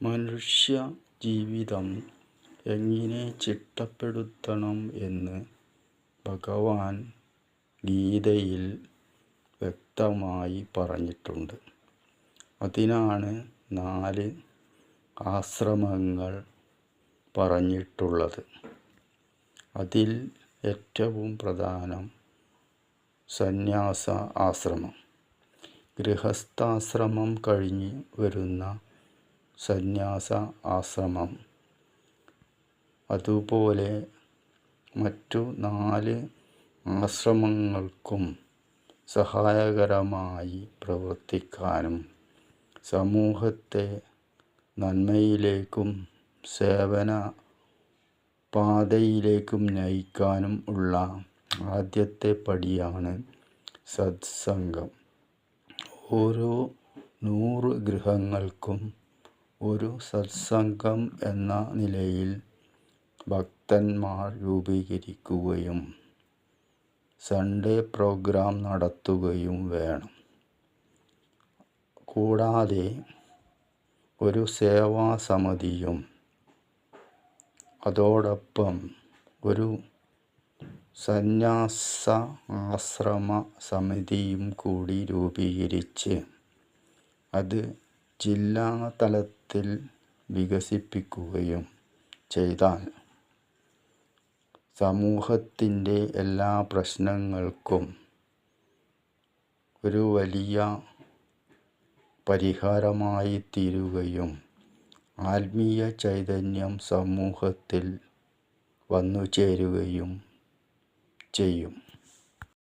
മനുഷ്യ ജീവിതം എങ്ങനെ ചിട്ടപ്പെടുത്തണം എന്ന് ഭഗവാൻ ഗീതയിൽ വ്യക്തമായി പറഞ്ഞിട്ടുണ്ട്. അതിനാണ് 4 ആശ്രമങ്ങൾ പറഞ്ഞിട്ടുള്ളത്. അതിൽ ഏറ്റവും പ്രധാനം സന്യാസ ആശ്രമം. ഗൃഹസ്ഥാശ്രമം കഴിഞ്ഞ് വരുന്ന സന്യാസ ആശ്രമം, അതുപോലെ മറ്റു 4 ആശ്രമങ്ങൾക്കും സഹായകരമായി പ്രവർത്തിക്കാനും സമൂഹത്തെ നന്മയിലേക്കും സേവന പാതയിലേക്കും നയിക്കാനും ഉള്ള ആദ്യത്തെ പടിയാണ് സത്സംഗം. ഓരോ 100 ഗൃഹങ്ങൾക്കും ഒരു സത്സംഗം എന്ന നിലയിൽ ഭക്തന്മാർ രൂപീകരിക്കുകയും സൺഡേ പ്രോഗ്രാം നടത്തുകയും വേണം. കൂടാതെ ഒരു സേവാ സമിതിയും അതോടൊപ്പം ഒരു സന്യാസ ആശ്രമ സമിതിയും കൂടി രൂപീകരിച്ച് അത് ജില്ലാ തലത്തിൽ വികസിപ്പിക്കുകയും ചെയ്താൽ സമൂഹത്തിൻ്റെ എല്ലാ പ്രശ്നങ്ങൾക്കും ഒരു വലിയ പരിഹാരമായി തീരുകയും ആത്മീയ ചൈതന്യം സമൂഹത്തിൽ വന്നുചേരുകയും ചെയ്യും.